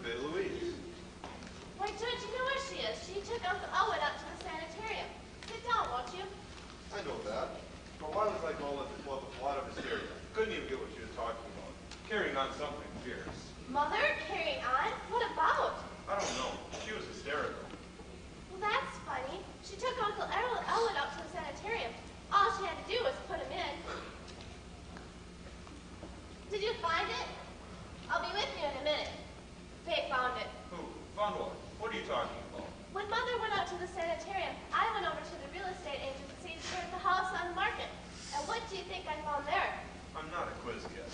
Beta Louise. Why, Judge, you know where she is. She took Uncle Elwood out to the sanitarium. Sit down, won't you? I know that. But why was I all at the club with a lot of hysteria? Couldn't even get what she was talking about. Carrying on something fierce. Mother, carrying on? What about? I don't know. She was hysterical. Well, that's funny. She took Uncle Elwood out to the sanitarium. All she had to do was put him in. Did you find it? I'll be with you in a minute. They found it. Who? Found what? What are you talking about? When Mother went out to the sanitarium, I went over to the real estate agency to start the house on the market. And what do you think I found there? I'm not a quiz kid.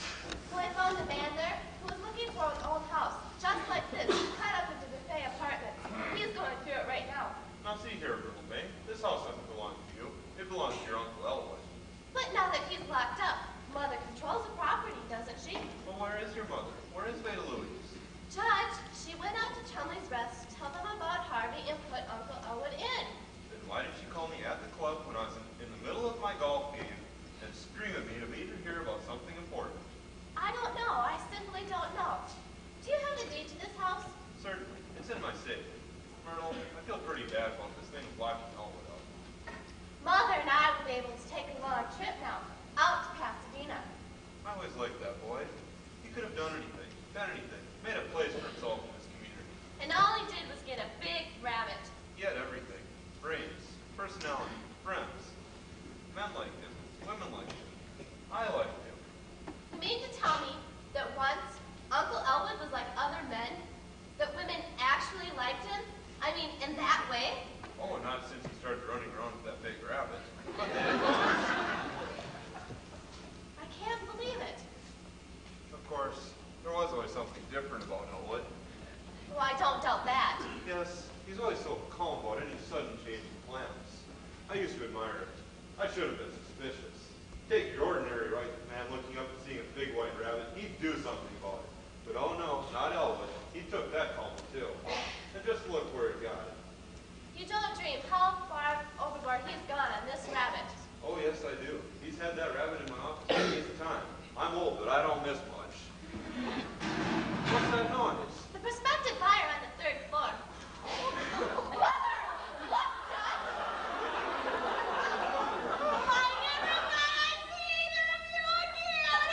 Well, I found a man there who was looking for an old house, just like this, cut up into buffet apartments. He's going through it right now. Now see here, Little May. This house doesn't belong to you. It belongs to your Uncle Elwood. But now that he's locked up, Mother controls the property, doesn't she? Well, where is your mother? Where is Beta Louise? Judge, she went out to Chumley's Rest to tell them about Harvey and put Uncle Elwood in. Then why did she call me at the club when I was in the middle of my golf game and scream at me to meet her here about something important? I don't know. I simply don't know. Do you have the deed to this house? Certainly. It's in my safe. Myrtle, I feel pretty bad about this thing blocking Elwood up. Mother and I will be able to take a long trip now, out to Pasadena. I always liked that boy. He could have done anything, been anything, made a place for himself in this community. And all he did was get a big rabbit. He had everything. Brains, personality, friends. Men liked him. Women liked him. I liked him. You mean to tell me that once Uncle Elwood was like other men? That women actually liked him? I mean, in that way? Oh, not since he started running around with that big rabbit. But I can't believe it. of course, there was always something different about Elwood. Well, I don't doubt that. Yes, he's always so calm about any sudden change in plans. I used to admire it. I should have been suspicious. Take your ordinary right man looking up and seeing a big white rabbit, he'd do something about it. But oh no, not Elwood. He took that calm too. And just look where it got him. You don't dream how far overboard he's gone on this rabbit. Oh yes, I do. He's had that rabbit in my office many a time. I'm old, but I don't miss much. What's that noise? The prospective buyer on the 3rd floor. Mother! Look, Judge! I never thought I'd see either of you again!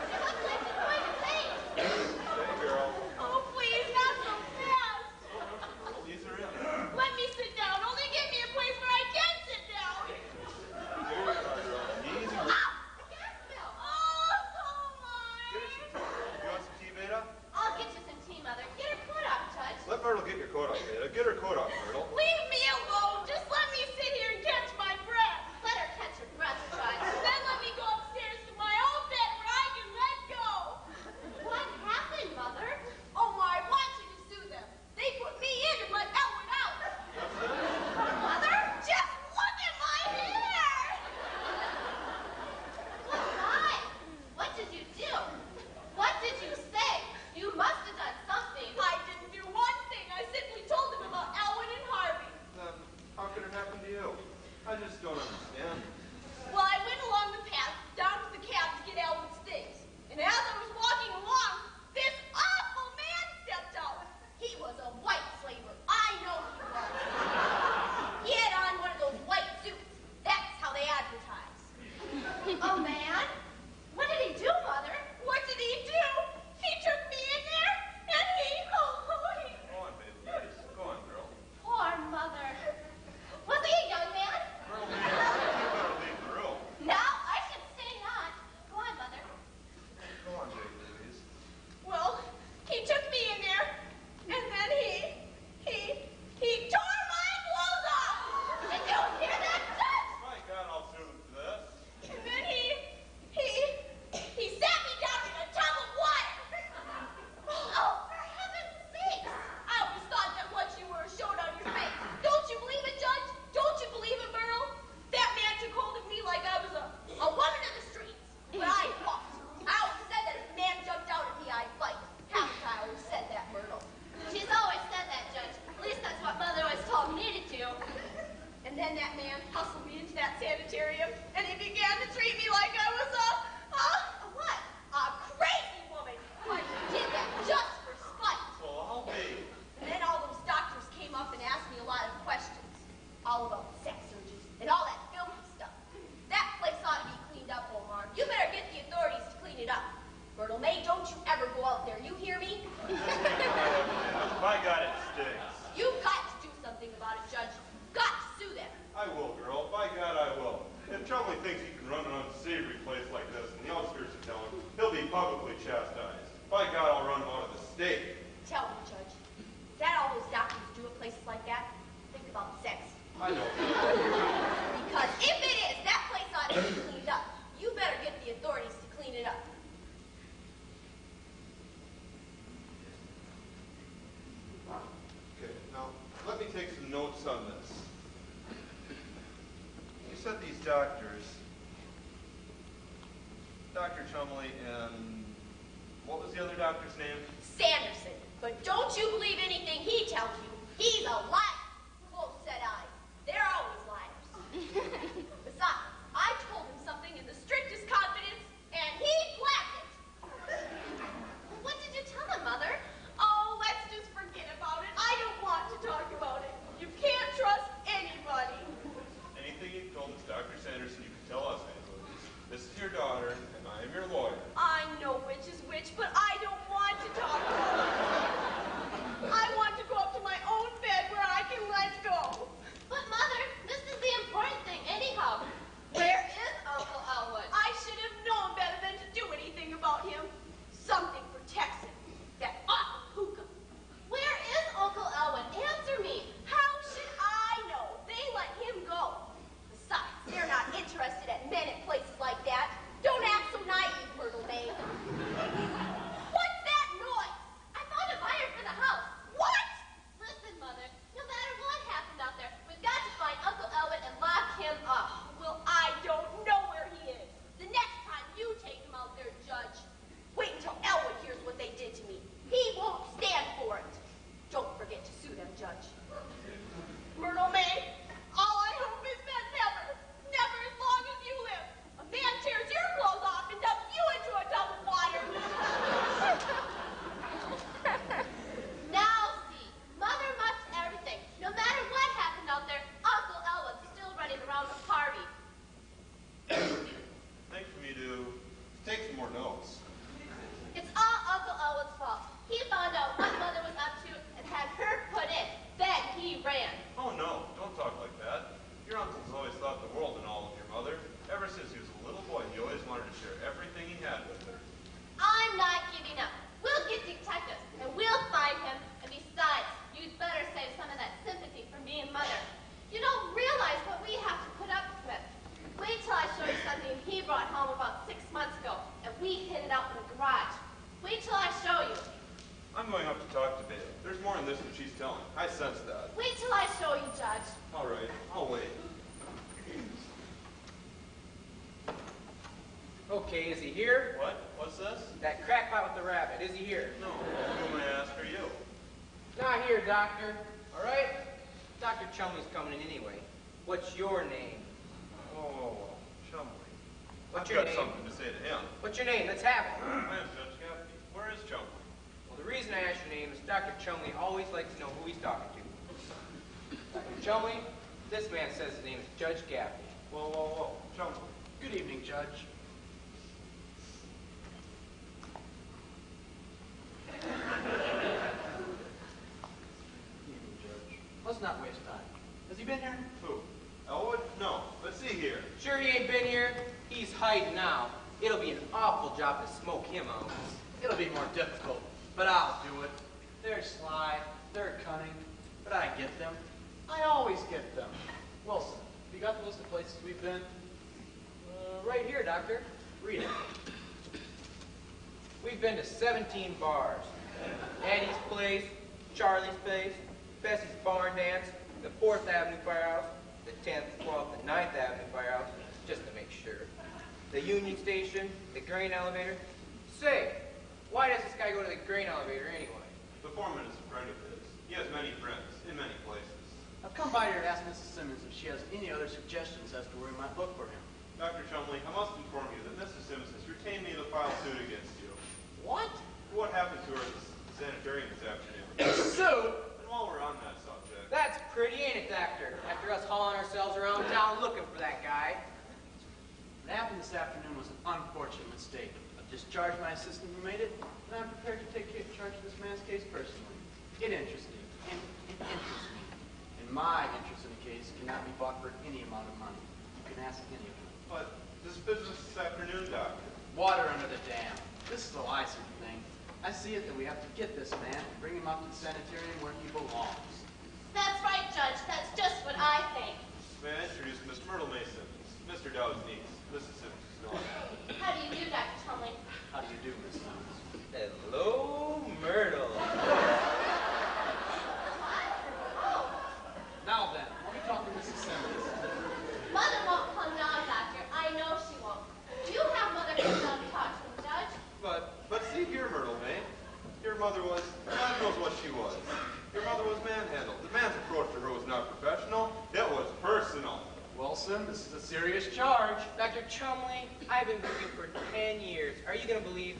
She looks like she's going to faint. Hey, girl. Oh, please, not so fast. These are in. Let me sit down. Only give me a place where I can sit down. There you are, girl. Easy. Ah! The gas bill. Oh, my. Get her some tea. You want some tea, Beta? I'll get you some tea, Mother. Get her coat off, Judge. Let Myrtle get your coat off, Beta. Get her coat off, Myrtle. Leave me alone. Just let me sit here and catch my breath. Let her catch her breath, Judge. Then let me go upstairs to my own bed where I can let go. What happened, Mother? Oh, my, why should you sue them? They put me in and let Elwood out. Mother, just look at my hair. What, why? What did you do? What did you say? You must have done something. I didn't do one thing. I simply told them about Elwood and Harvey. Then how could it happen to you? I just don't understand. Well, I went along the path down to the cab to get Elwood's things. And as I was walking along, this awful man stepped out. He was a white slaver. I know he was. He had on one of those white suits. That's how they advertise. Oh, man? What did he do, Mother? What did he do? He took me in there, and he... Go on, Beta Louise. Go on, girl. Poor Mother. Was he a young man? Myrtle, you better leave the room. No, I should say not. Go on, Mother. Go on, Beta Louise. Well, he took me in there, and then he tore my clothes off. Did you hear that, Judge? My God, I'll sue them for this. And then he sat me down in a tub of water. Oh, for heaven's sake! I always thought that what you were showed on your face. Don't you believe it, Judge? Don't you believe it, Myrtle? That man took hold of me like I was a woman of the streets. But I fought. I always said that if a man jumped out at me, I'd fight. Haven't I always said that, Myrtle? She's always said that, Judge. At least that's what Mother always told me to do. And then that man hustled me into that sanitarium, and he began to treat me like I was a what? A crazy woman. Why, he did that doctors, Dr. Chumley and what was the other doctor's name? Sanderson. But don't you believe anything he tells you. He's a liar. Close set eyes. They're always liars. Besides, I told him something in the strictest confidence, and he blacked it. What did you tell him, Mother? Oh, let's just forget about it. I don't want to talk about it. You can't trust anybody. Anything you told us, Dr. Sanderson, you can tell us, Angela. This is your daughter, and I am your lawyer. I know which is which, but I don't want to talk about it. I want to go up to my own bed where I can let go. But, Mother, this is the important thing anyhow. Where is Uncle Elwood? I should have known better than to do anything about him. Something protects him. That awful hookah. Where is Uncle Elwood? Answer me. How should I know? They let him go. Besides, they're not interested at men in places like that. Don't act so naive, Myrtle May. What's that noise? I found a buyer for the house. What? Listen, Mother, no matter what happened out there, we've got to find Uncle Elwood and lock him up. Well, I don't know where he is. The next time you take him out there, Judge, wait until Elwood hears what they did to me. He won't stand for it. Don't forget to sue them, Judge. Myrtle May, all I hope is that never, never as long as you live, a man tears your clothes off and dumps you into a tub of water. Now see, Mother mucks everything. No matter what happened out there, Uncle Elwood's still running around with Harvey. Think for me to take some more notes. It's all Uncle Elwood's fault. He found out what Mother was up to and had her put in. Then he ran. Oh, no, don't talk like that. Your uncle's always thought the world and all of your mother. Ever since he was a little boy, he always wanted to share everything he had with her. I'm not giving up. We'll get detectives, and we'll find him. And besides, you'd better save some of that sympathy for me and Mother. You don't realize what we have to put up with. Wait till I show you something he brought home about 6 months ago, and we hid it out in the garage. Wait till I show you. I'm going up to talk to Bailey. There's more in this than she's telling. I sense that. Wait till I show you, Judge. All right, I'll wait. Okay, is he here? What? What's this? That crackpot with the rabbit, is he here? No. Who may I ask are you? Not here, Doctor. All right? Dr. Chumley's coming in anyway. What's your name? Oh, Chumley. What's I've your got name? something to say to him. What's your name? Let's have it. I am Judge Gaffney. Where is Chumley? Well, the reason I asked your name is Dr. Chumley always likes to know who he's talking to. Dr. Chumley, this man says his name is Judge Gaffney. Whoa, whoa, whoa. Chumley. Good evening, Judge. Let's not waste time. Has he been here? Who? Elwood? No. Let's see here. Sure he ain't been here? He's hiding now. It'll be an awful job to smoke him out. It'll be more difficult, but I'll do it. They're sly, they're cunning, but I get them. I always get them. Wilson, have you got the list of places we've been? Right here, Doctor. Read it. We've been to 17 bars. Eddie's Place, Charlie's Place, Bessie's Barn Dance, the 4th Avenue Firehouse, the 10th, 12th, and 9th Avenue Firehouse, just to make sure. The Union Station, the grain elevator. Say, why does this guy go to the grain elevator anyway? The foreman is a friend of his. He has many friends in many places. I've come by here to ask Mrs. Simmons if she has any other suggestions as to where we might look for him. Dr. Chumley, I must inform you that Mrs. Simmons has retained me to file suit against you. What? What happened to her at the sanitarium this afternoon? Sue! And while we're on that subject, That's pretty, ain't it, Doctor? After us hauling ourselves around town looking for that guy. What happened this afternoon was an unfortunate mistake. I've discharged my assistant who made it, and I'm prepared to take charge of this man's case personally. It interests me. It interests me. And my interest in the case cannot be bought for any amount of money. You can ask any of them. but this business this afternoon, Doctor. Water under the dam. This is the I see the thing. I see it that we have to get this man and bring him up to the sanitarium where he belongs. That's right, Judge. That's just what I think. May I introduce Miss Myrtle May Simmons, Mr. Dow's niece, Mrs. Simmons' daughter. How do you do, Dr. Chumley? How do you do, Miss Simmons? Hello, Myrtle. Oh, Now then, let me talk to Mrs. Simmons. Mother won't come down mother was, God knows what she was. Your mother was manhandled. The man's approach to her was not professional. It was personal. Wilson, this is a serious charge. Dr. Chumley, I've been with you for 10 years. Are you going to believe?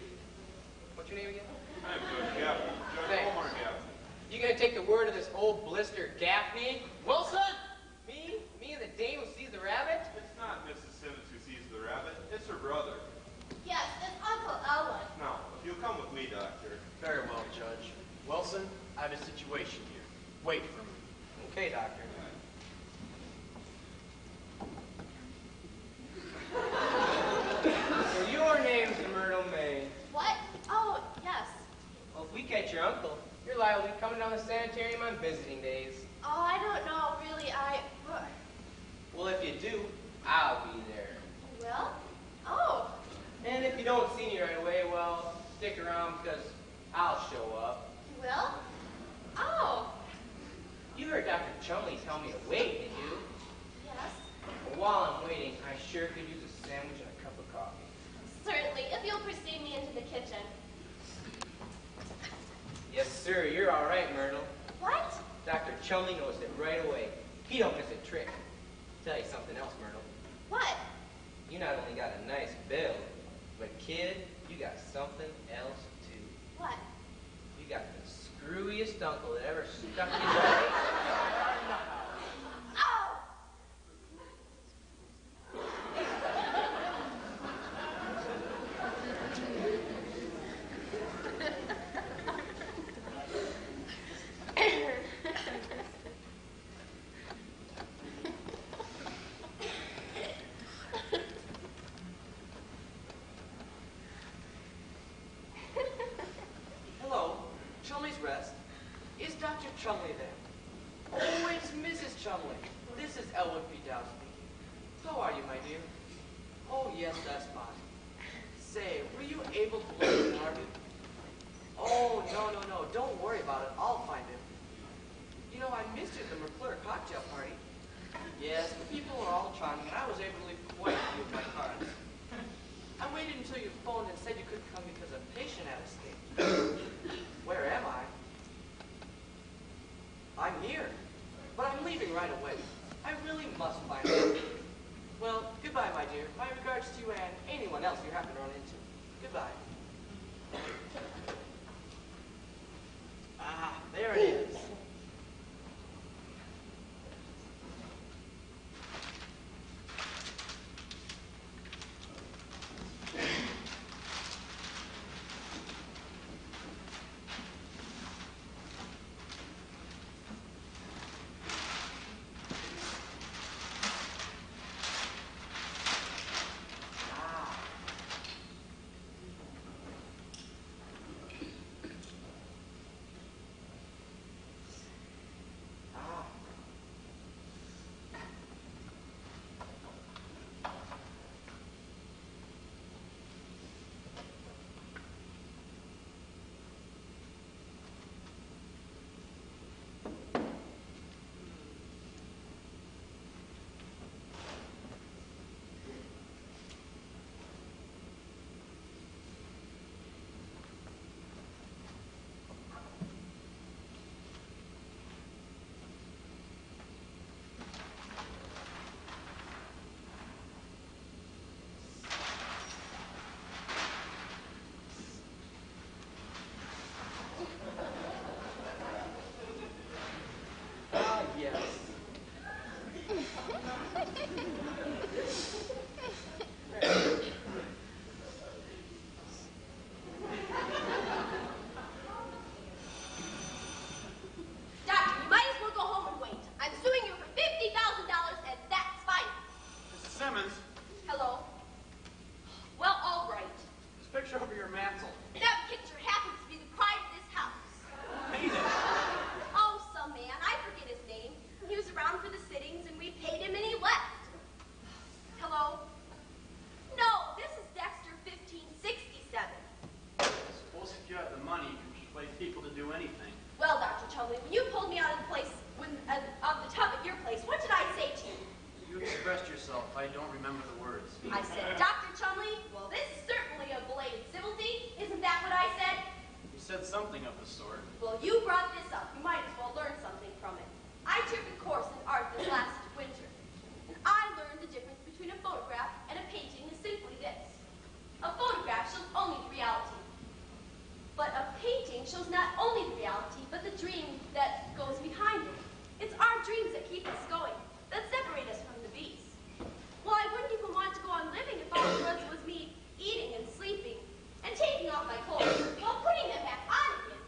What's your name again? I'm Judge Gaffney. Judge Thanks. Omar Gaffney. You going to take the word of this old blister Gaffney? Wilson! Me? Me and the dame who sees the rabbit? It's not Mrs. Simmons who sees the rabbit. It's her brother. Yes, it's Uncle Owen. Now, if you'll come with me, Doctor. Very well, Judge. Wilson, I have a situation here. Wait for me. Okay, doctor. So your name's Myrtle May. What? Oh, yes. Well, if we catch your uncle, you're liable to be coming down the sanitarium on visiting days. Oh, I don't know, really. Well, if you do, I'll be there. Well? Oh. And if you don't see me right away, well, stick around because I'll show up. Well? Oh. You heard Dr. Chumley tell me to wait, didn't you? Yes. Well, while I'm waiting, I sure could use a sandwich and a cup of coffee. Certainly, if you'll precede me into the kitchen. Yes, sir. You're all right, Myrtle. What? Dr. Chumley knows it right away. He don't miss a trick. Tell you something else, Myrtle. What? You not only got a nice build, but kid, you got something else too. What? You got the screwiest uncle that ever stuck his face. Oh! Hello, Chumley's Rest. Is Dr. Chumley there? Oh, it's Mrs. Chumley. This is Elwood P. Dow speaking. How are you, my dear? Oh, yes, that's fine. Say, were you able to look at Harvey? Oh, no. Don't worry about it. I'll find him. You know, I missed you at the McClure cocktail party. Yes, the people were all charming, and I was able to leave quite a few of my cards. I waited until you phoned and said you couldn't come because a patient had escaped. Where am I? I'm here, but I'm leaving right away. I really must find out. Well, goodbye, my dear. My regards to you and anyone else you happen to run into. Goodbye. Ah, there it is. said something of the sort. Well, you brought this up. You might as well learn something from it. I took a course in art this last winter, and I learned the difference between a photograph and a painting is simply this. A photograph shows only the reality, but a painting shows not only the reality, but the dream that goes behind it. It's our dreams that keep us going, that separate us from the beast. Well, I wouldn't even want to go on living if all it was me eating and sleeping and taking off my clothes while putting them back on again.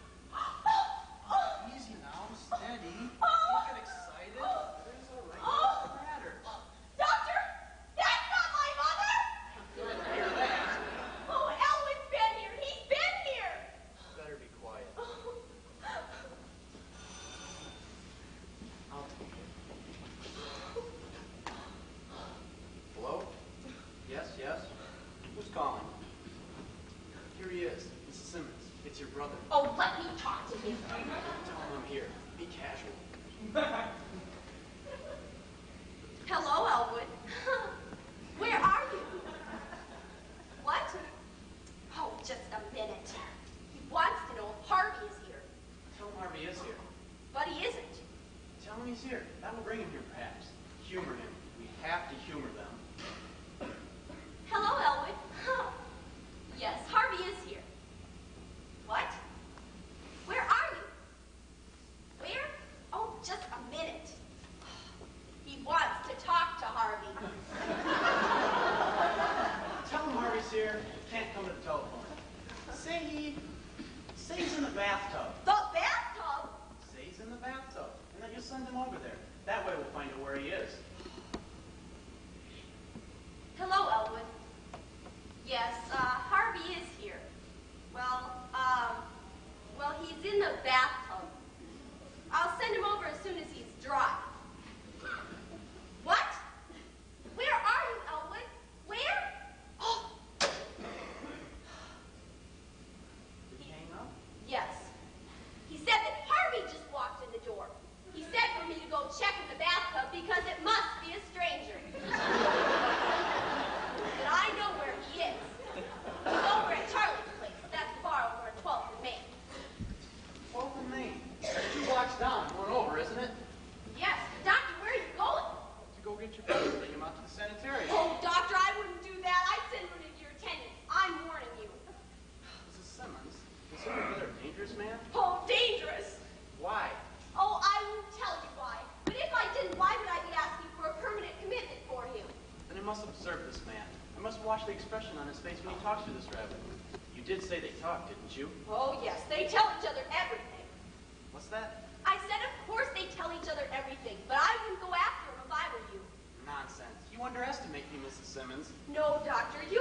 Easy now, steady. Don't get excited. There's all right. What's the matter? Doctor, that's not my mother! Good to hear that. Oh, Elwin's been here. He's been here. Better be quiet. I'll take it. Hello? Yes, yes? Who's calling? Here he is, Mrs. Simmons. It's your brother. Oh, let me talk to him. Tell him I'm here. Be casual. Hello, Elwood. Where are you? What? Oh, just a minute. He wants to know if Harvey is here, Tell him Harvey is here. but he isn't. Tell him he's here. That will bring him here, perhaps. Humor him. We have to humor them. Hello, Elwood. Yes, Harvey is here. What? Where are you? Where? Oh, just a minute. He wants to talk to Harvey. Tell him Harvey's here. Can't come to the telephone. Say he's in the bathtub. The bathtub? Say he's in the bathtub. And then you send him over there. That way we'll find out where he is. Hello, Elwood. Yes, Harvey is here. Well, he's in the bathtub. I'll send him over as soon as he's dry. What? Where are you, Elwood? Where? Oh, Did he hang up? yes. He said that Harvey just walked in the door. He said for me to go check in the bathtub because it must be a stranger. But I know where he is. He's over at Charlie's place. That's far over at 12th and Main. 12th and Main. 2 blocks down. Going over, isn't it? Yes, Doctor, where are you going? To go get your brother. Bring him out to the sanitarium. Oh, Doctor, I wouldn't do that. I'd send one of your attendants. I'm warning you. Mrs. Simmons, is your brother a dangerous man? Oh, dangerous. Why? Oh, I won't tell you why. But if I didn't, why would I be asking for a permanent commitment for him? Then I must observe this man. I must watch the expression on his face when he talks to this rabbit. You did say they talked, didn't you? Oh, yes, they tell each other everything. What's that? I said, of course they tell each other everything, but I wouldn't go after him if I were you. Nonsense. You underestimate me, Mrs. Simmons. No, Doctor, you